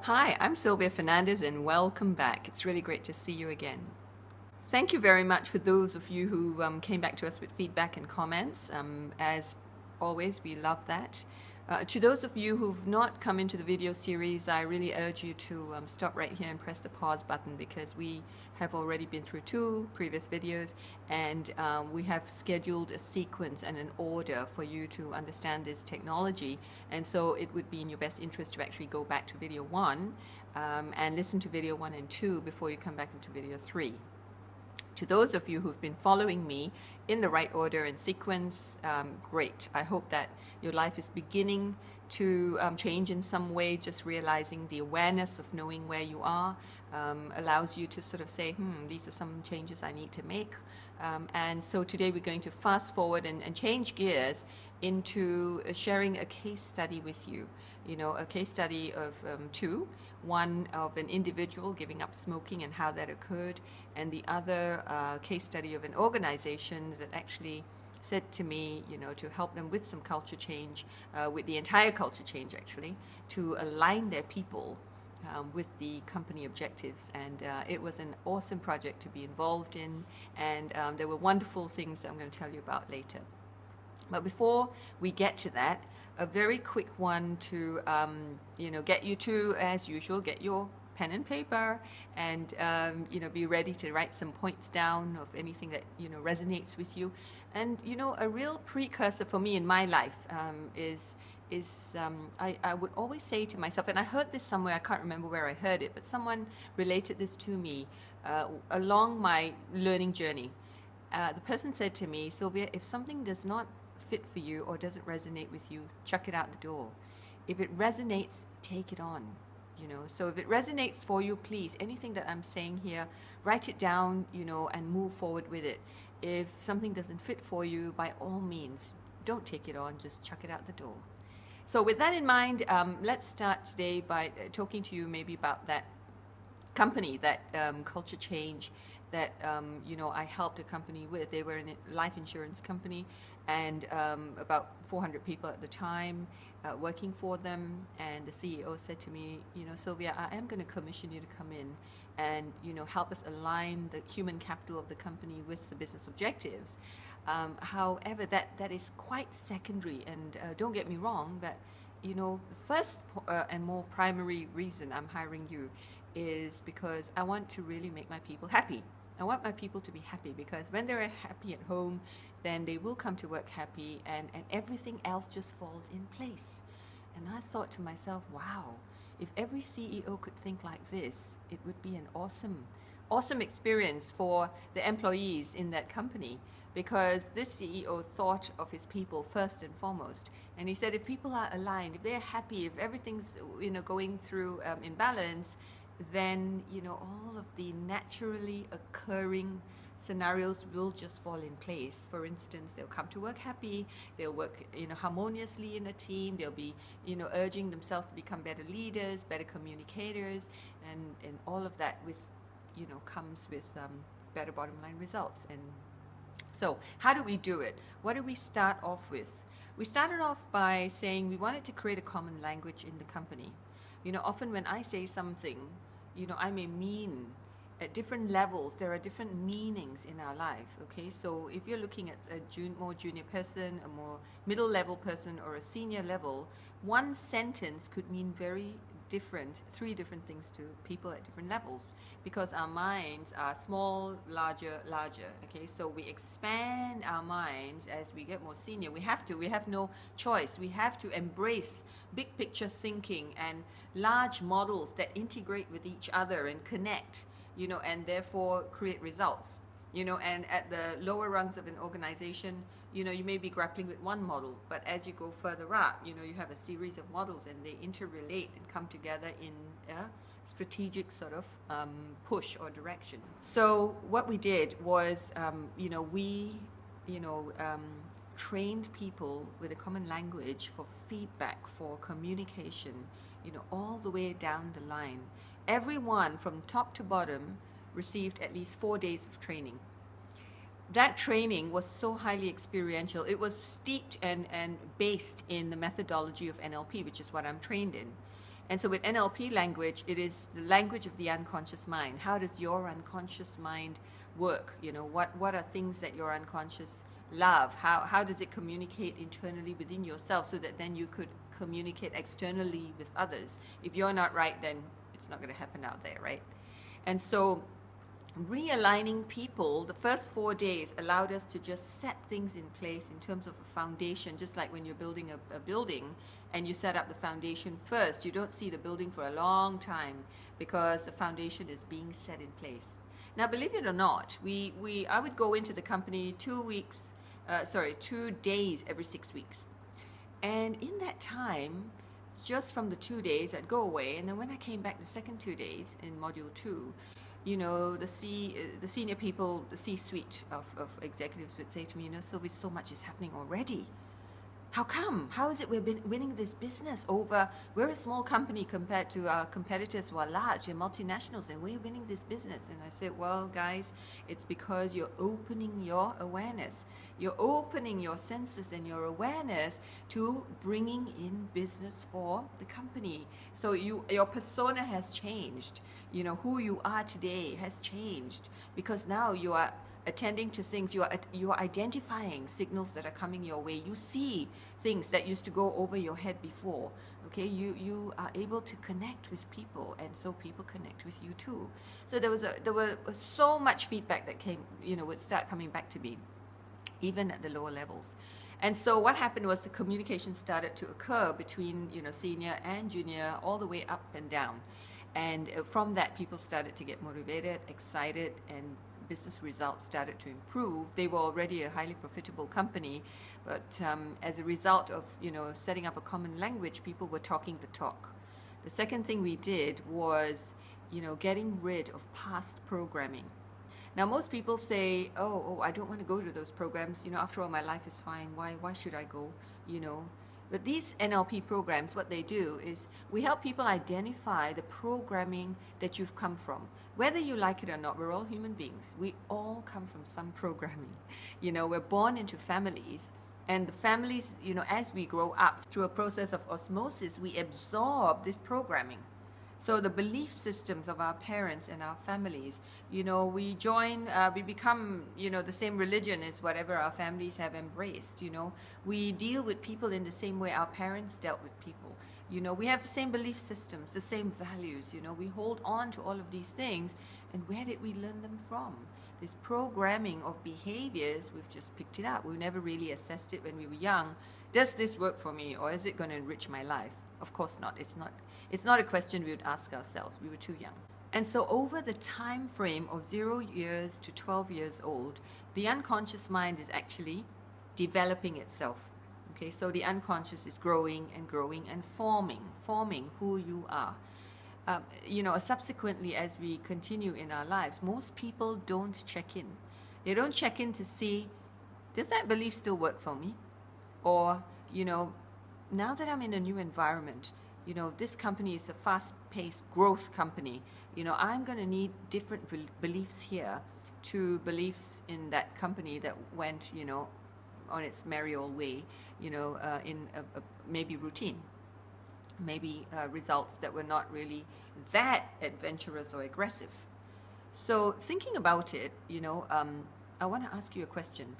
Hi, I'm Sylvia Fernandez and welcome back. It's really great to see you again. Thank you very much for those of you who came back to us with feedback and comments. As always, we love that. To those of you who've not come into the video series, I really urge you to stop right here and press the pause button, because we have already been through 2 previous videos, and we have scheduled a sequence and an order for you to understand this technology. And so it would be in your best interest to actually go back to video 1 and listen to video 1 and 2 before you come back into video 3. To those of you who've been following me in the right order and sequence, great. I hope that your life is beginning to change in some way. Just realizing the awareness of knowing where you are allows you to sort of say, these are some changes I need to make. And so today we're going to fast forward and change gears into sharing a case study with you. You know, a case study of 2. One of an individual giving up smoking and how that occurred, and the other case study of an organization that actually said to me, you know, to help them with some culture change, with the entire culture change actually, to align their people with the company objectives. And it was an awesome project to be involved in, and there were wonderful things that I'm going to tell you about later. But before we get to that, a very quick one to get you to, as usual, get your pen and paper and be ready to write some points down of anything that resonates with you. And a real precursor for me in my life is I would always say to myself, and I heard this somewhere, I can't remember where I heard it, but someone related this to me along my learning journey. The person said to me, Sylvia, if something does not fit for you or doesn't resonate with you, chuck it out the door. If it resonates, take it on. So if it resonates for you, please, anything that I'm saying here, write it down, and move forward with it. If something doesn't fit for you, by all means, don't take it on, just chuck it out the door. So with that in mind, let's start today by talking to you maybe about that company, that culture change that I helped a company with. They were a life insurance company, and about 400 people at the time working for them. And the CEO said to me, Sylvia, I am going to commission you to come in and help us align the human capital of the company with the business objectives. However, that is quite secondary, and don't get me wrong, but the first and more primary reason I'm hiring you is because I want to really make my people happy. I want my people to be happy, because when they're happy at home, then they will come to work happy, and everything else just falls in place. And I thought to myself, wow, if every CEO could think like this, it would be an awesome experience for the employees in that company, because this CEO thought of his people first and foremost. And he said, if people are aligned, if they're happy, if everything's going through in balance, then all of the naturally occurring scenarios will just fall in place. For instance, they'll come to work happy, they'll work harmoniously in a team, they'll be urging themselves to become better leaders, better communicators, and all of that with comes with better bottom line results. And so how do we do it? What do we start off with? We started off by saying we wanted to create a common language in the company. Often when I say something, I may mean at different levels, there are different meanings in our life, okay? So if you're looking at a more junior person, a more middle level person, or a senior level, one sentence could mean three different things to people at different levels, because our minds are small, larger, okay? So we expand our minds as we get more senior. We have no choice. We have to embrace big picture thinking and large models that integrate with each other and connect, and therefore create results. And at the lower rungs of an organization, you may be grappling with one model, but as you go further up, you have a series of models, and they interrelate and come together in a strategic sort of push or direction. So what we did was, we trained people with a common language for feedback, for communication, all the way down the line. Everyone from top to bottom received at least 4 days of training. That training was so highly experiential. It was steeped and based in the methodology of NLP, which is what I'm trained in. And so with NLP language, it is the language of the unconscious mind. How does your unconscious mind work? You know, what are things that your unconscious love? How does it communicate internally within yourself so that then you could communicate externally with others? If you're not right, then it's not going to happen out there, right? And so realigning people, the first 4 days allowed us to just set things in place in terms of a foundation, just like when you're building a building and you set up the foundation first. You don't see the building for a long time because the foundation is being set in place. Now, believe it or not, I would go into the company 2 days every 6 weeks. And in that time, just from the 2 days, I'd go away. And then when I came back the second 2 days in module 2, you know, the senior people, the C-suite of executives would say to me, you know, Sylvia, so much is happening already. How come? How is it we've been winning this business over? We're a small company compared to our competitors who are large and multinationals, and we're winning this business. And I said, well, guys, it's because you're opening your awareness. You're opening your senses and your awareness to bringing in business for the company. So your persona has changed. You know, who you are today has changed because now you are attending to things, you are identifying signals that are coming your way. You see things that used to go over your head before. Okay, you are able to connect with people, and so people connect with you too. So there was so much feedback that came, you know, would start coming back to me, even at the lower levels. And so what happened was the communication started to occur between, you know, senior and junior, all the way up and down. And from that, people started to get motivated, excited, and business results started to improve. They were already a highly profitable company, but as a result of, you know, setting up a common language, people were talking the talk. The second thing we did was, you know, getting rid of past programming. Now, most people say, oh, I don't want to go to those programs. You know, after all, my life is fine. Why should I go? You know. But these NLP programs, what they do is we help people identify the programming that you've come from. Whether you like it or not, we're all human beings. We all come from some programming. You know, we're born into families, and the families, you know, as we grow up through a process of osmosis, we absorb this programming. So the belief systems of our parents and our families, you know, we become, you know, the same religion as whatever our families have embraced, you know. We deal with people in the same way our parents dealt with people. You know, we have the same belief systems, the same values, you know. We hold on to all of these things. And where did we learn them from? This programming of behaviors, we've just picked it up. We never really assessed it when we were young. Does this work for me, or is it going to enrich my life? Of course not. It's not a question we would ask ourselves. We were too young. And so over the time frame of 0 years to 12 years old, the unconscious mind is actually developing itself. Okay, so the unconscious is growing and growing and forming who you are. You know, subsequently, as we continue in our lives, most people don't check in. They don't check in to see, does that belief still work for me? Or, you know, now that I'm in a new environment, you know, this company is a fast-paced growth company. You know, I'm going to need different beliefs here to beliefs in that company that went, you know, on its merry old way, you know, in a maybe routine, maybe results that were not really that adventurous or aggressive. So thinking about it, you know, I want to ask you a question.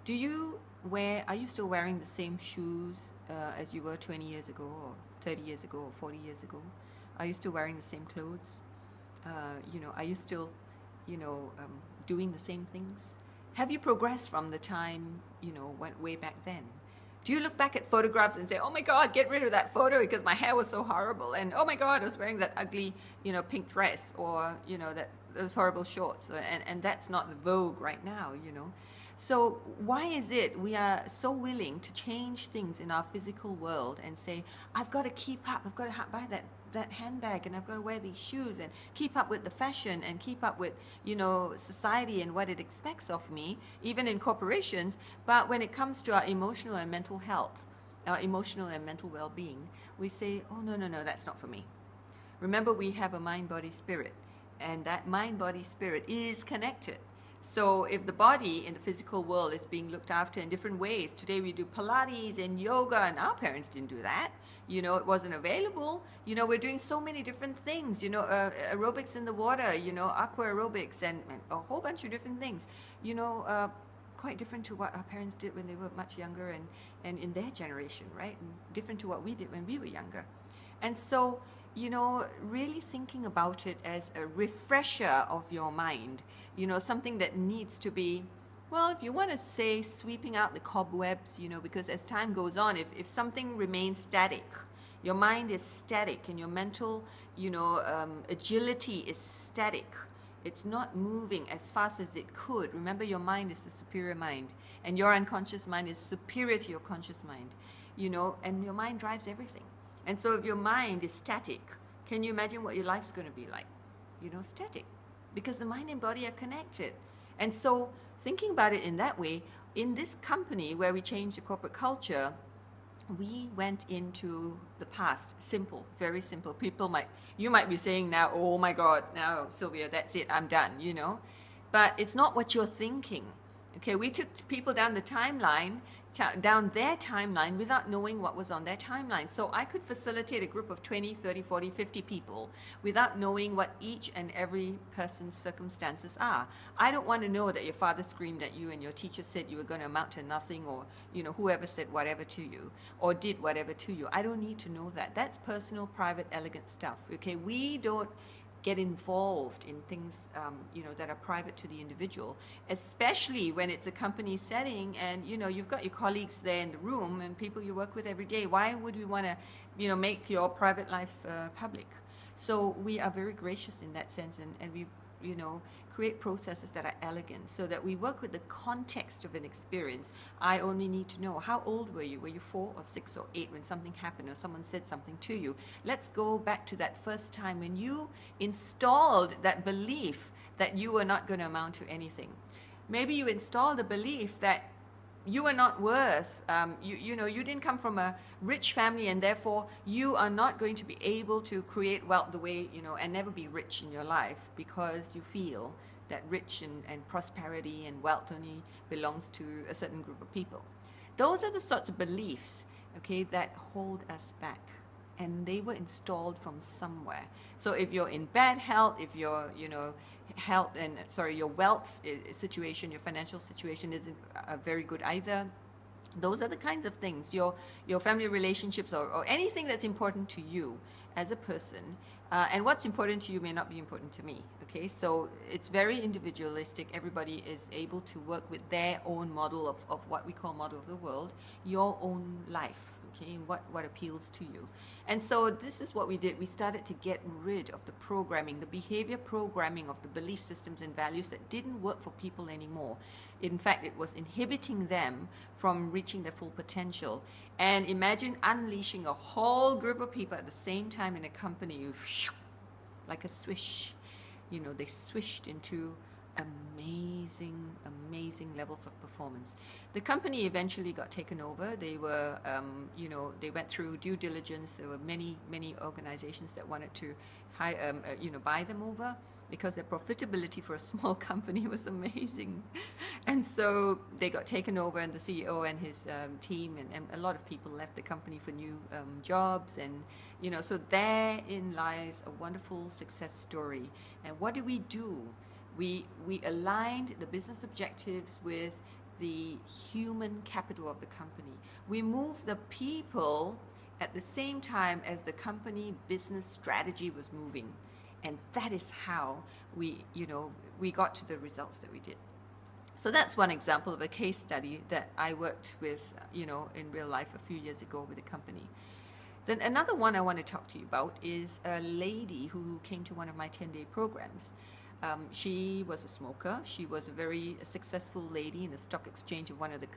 Are you still wearing the same shoes as you were 20 years ago, or 30 years ago, or 40 years ago? Are you still wearing the same clothes? You know, are you still, you know, doing the same things? Have you progressed from the time, you know, went way back then? Do you look back at photographs and say, oh my God, get rid of that photo because my hair was so horrible, and oh my God, I was wearing that ugly, you know, pink dress, or, you know, those horrible shorts, and that's not the vogue right now, you know? So why is it we are so willing to change things in our physical world and say, I've got to keep up, I've got to buy that handbag, and I've got to wear these shoes and keep up with the fashion and keep up with, you know, society and what it expects of me, even in corporations. But when it comes to our emotional and mental health, our emotional and mental well-being, we say, oh, no, that's not for me. Remember, we have a mind, body, spirit, and that mind, body, spirit is connected. So if the body in the physical world is being looked after in different ways, today we do Pilates and yoga, and our parents didn't do that. It wasn't available. We're doing so many different things, aerobics in the water, aqua aerobics, and a whole bunch of different things, quite different to what our parents did when they were much younger and in their generation, right? And different to what we did when we were younger. And so, really thinking about it as a refresher of your mind, something that needs to be, well, if you want to say sweeping out the cobwebs, because as time goes on, if something remains static, your mind is static and your mental, agility is static. It's not moving as fast as it could. Remember, your mind is the superior mind, and your unconscious mind is superior to your conscious mind, and your mind drives everything. And so if your mind is static, can you imagine what your life's going to be like? Static. Because the mind and body are connected. And so thinking about it in that way, in this company where we changed the corporate culture, we went into the past. Simple, very simple. You might be saying now, oh my God, now Sylvia, that's it, I'm done, But it's not what you're thinking. Okay, we took people down the timeline, down their timeline without knowing what was on their timeline. So I could facilitate a group of 20, 30, 40, 50 people without knowing what each and every person's circumstances are. I don't want to know that your father screamed at you and your teacher said you were going to amount to nothing, or whoever said whatever to you or did whatever to you. I don't need to know that. That's personal, private, elegant stuff. Okay, we don't get involved in things that are private to the individual, especially when it's a company setting and you've got your colleagues there in the room and people you work with every day. Why would we want to make your private life public? So we are very gracious in that sense, and we create processes that are elegant so that we work with the context of an experience. I only need to know, how old were you? Were you 4 or 6 or 8 when something happened or someone said something to you? Let's go back to that first time when you installed that belief that you were not going to amount to anything. Maybe you installed a belief that you are not worth, you didn't come from a rich family, and therefore you are not going to be able to create wealth the way, and never be rich in your life, because you feel that rich and prosperity and wealth only belongs to a certain group of people. Those are the sorts of beliefs, okay, that hold us back. And they were installed from somewhere. So if you're in bad health, if your your wealth situation, your financial situation isn't very good either, those are the kinds of things, your family relationships or anything that's important to you as a person, and what's important to you may not be important to me. Okay, so it's very individualistic. Everybody is able to work with their own model of what we call model of the world, your own life. Okay, what appeals to you. And so this is what we did. We started to get rid of the programming, the behavior programming of the belief systems and values that didn't work for people anymore. In fact, it was inhibiting them from reaching their full potential. And imagine unleashing a whole group of people at the same time in a company, like a swish. They swished into amazing levels of performance. The company eventually got taken over. They were, they went through due diligence. There were many organizations that wanted to buy them over, because their profitability for a small company was amazing. And so they got taken over, and the CEO and his team and a lot of people left the company for new jobs. And so therein lies a wonderful success story. And what do? We aligned the business objectives with the human capital of the company. We moved the people at the same time as the company business strategy was moving. And that is how we got to the results that we did. So that's one example of a case study that I worked with, in real life a few years ago with a company. Then another one I want to talk to you about is a lady who came to one of my 10-day programs. She was a smoker. She was a very successful lady in the stock exchange of one of the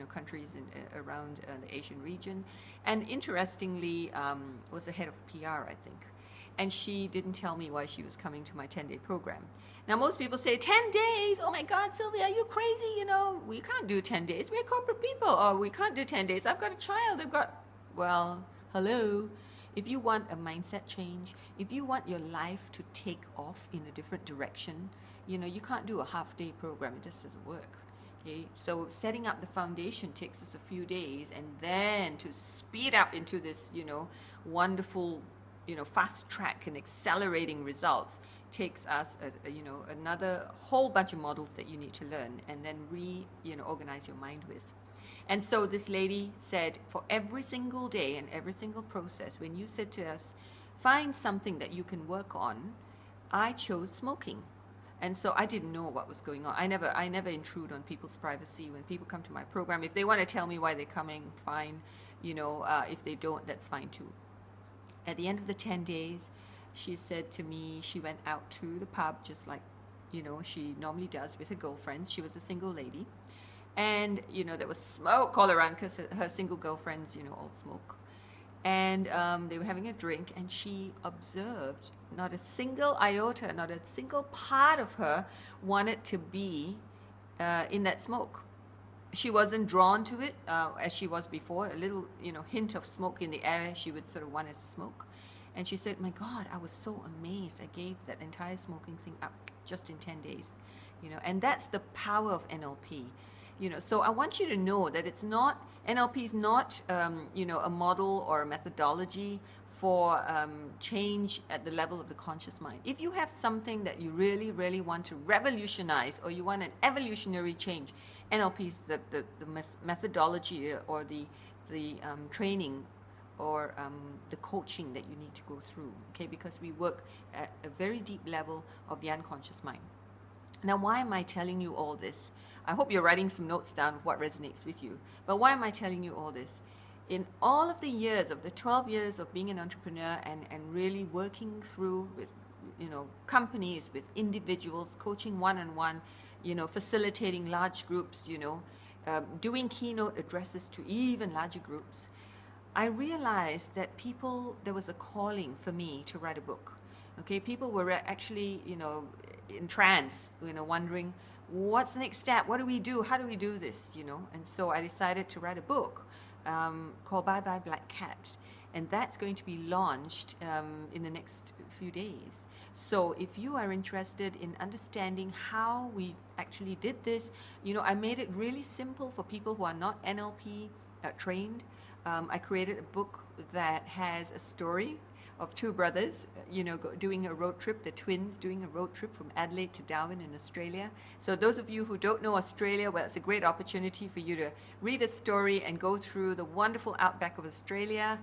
countries around the Asian region, and interestingly was the head of PR, I think. And she didn't tell me why she was coming to my 10-day program. Now most people say 10 days. Oh my God, Sylvia, are you crazy? We can't do 10 days. We're corporate people. Or we can't do 10 days. I've got a child. Well, hello. If you want a mindset change, if you want your life to take off in a different direction, you can't do a half-day program. It just doesn't work. Okay, so setting up the foundation takes us a few days, and then to speed up into this, wonderful, fast track and accelerating results takes us, another whole bunch of models that you need to learn and then organize your mind with. And so this lady said, for every single day and every single process, when you said to us, find something that you can work on, I chose smoking. And so I didn't know what was going on. I never intrude on people's privacy. When people come to my program, if they want to tell me why they're coming, fine. If they don't, that's fine too. At the end of the 10 days, she said to me, she went out to the pub just like, she normally does with her girlfriends. She was a single lady. And, there was smoke all around because her single girlfriends, all smoke. And they were having a drink, and she observed not a single iota, not a single part of her wanted to be in that smoke. She wasn't drawn to it as she was before. A little, hint of smoke in the air, she would sort of want to smoke. And she said, my God, I was so amazed. I gave that entire smoking thing up just in 10 days. And that's the power of NLP. So I want you to know that NLP is not, a model or a methodology for change at the level of the conscious mind. If you have something that you really, really want to revolutionize, or you want an evolutionary change, NLP is the methodology or the training or the coaching that you need to go through, okay? Because we work at a very deep level of the unconscious mind. Now, why am I telling you all this? I hope you're writing some notes down of what resonates with you. But why am I telling you all this? In all of the years, of the 12 years of being an entrepreneur and really working through with, companies, with individuals, coaching one-on-one, facilitating large groups, doing keynote addresses to even larger groups, I realized that there was a calling for me to write a book. Okay, people were actually, in trance, wondering, what's the next step? What do we do? How do we do this? And so I decided to write a book called Bye Bye Black Cat, and that's going to be launched in the next few days. So if you are interested in understanding how we actually did this, I made it really simple for people who are not NLP trained. I created a book that has a story of two brothers, doing a road trip, the twins doing a road trip from Adelaide to Darwin in Australia. So those of you who don't know Australia, well, it's a great opportunity for you to read a story and go through the wonderful outback of Australia.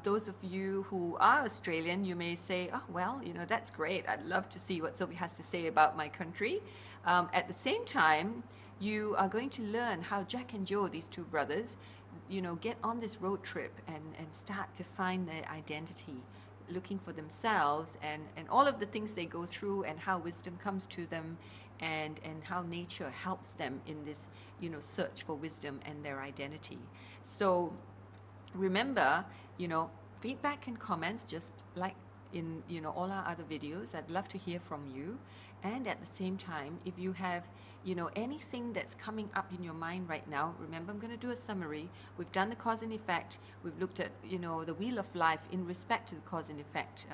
Those of you who are Australian, you may say, oh, well, that's great. I'd love to see what Sylvia has to say about my country. At the same time, you are going to learn how Jack and Joe, these two brothers, get on this road trip and start to find their identity, looking for themselves and all of the things they go through, and how wisdom comes to them, and how nature helps them in this, search for wisdom and their identity. So remember, feedback and comments, just like in, all our other videos. I'd love to hear from you. And at the same time, if you have, anything that's coming up in your mind right now, remember, I'm going to do a summary. We've done the cause and effect. We've looked at, the wheel of life in respect to the cause and effect,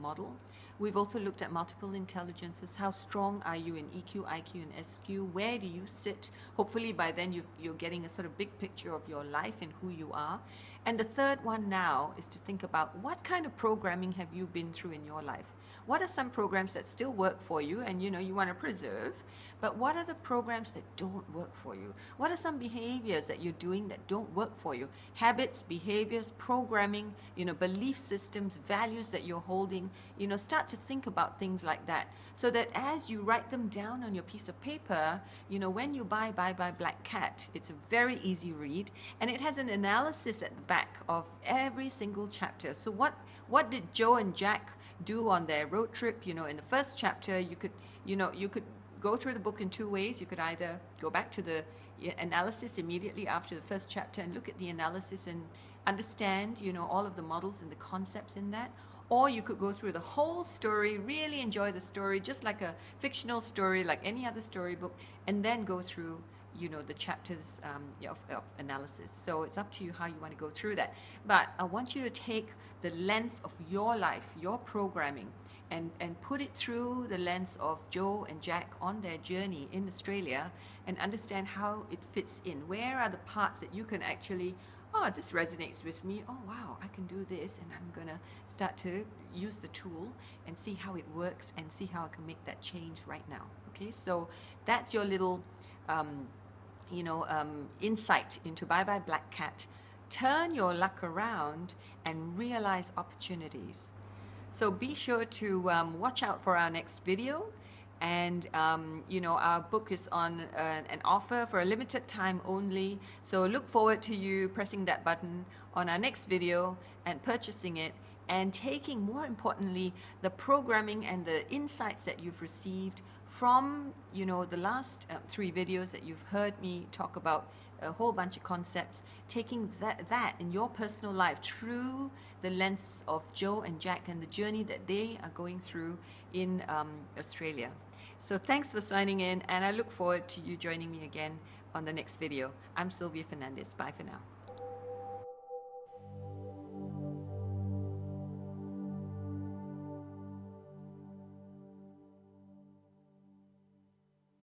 model. We've also looked at multiple intelligences. How strong are you in EQ, IQ, and SQ? Where do you sit? Hopefully by then you're getting a sort of big picture of your life and who you are. And the third one now is to think about, what kind of programming have you been through in your life? What are some programs that still work for you and you want to preserve? But what are the programs that don't work for you? What are some behaviors that you're doing that don't work for you? Habits, behaviors, programming, belief systems, values that you're holding. Start to think about things like that, so that as you write them down on your piece of paper, when you buy Bye Bye Black Cat, it's a very easy read, and it has an analysis at the back of every single chapter. So what did Joe and Jack do on their road trip? In the first chapter, you could go through the book in two ways. You could either go back to the analysis immediately after the first chapter and look at the analysis and understand, all of the models and the concepts in that. Or you could go through the whole story, really enjoy the story, just like a fictional story, like any other storybook, and then go through the chapters of analysis. So it's up to you how you want to go through that. But I want you to take the lens of your life, your programming, and put it through the lens of Joe and Jack on their journey in Australia, and understand how it fits in. Where are the parts that you can actually, oh, this resonates with me. Oh, wow, I can do this, and I'm going to start to use the tool and see how it works and see how I can make that change right now. Okay, so that's your little, insight into Bye Bye Black Cat. Turn your luck around and realize opportunities. So be sure to watch out for our next video. And our book is on an offer for a limited time only. So look forward to you pressing that button on our next video and purchasing it, and taking, more importantly, the programming and the insights that you've received from the last 3 videos that you've heard me talk about a whole bunch of concepts, taking that in your personal life through the lens of Joe and Jack and the journey that they are going through in Australia. So thanks for signing in, and I look forward to you joining me again on the next video. I'm Sylvia Fernandez. Bye for now.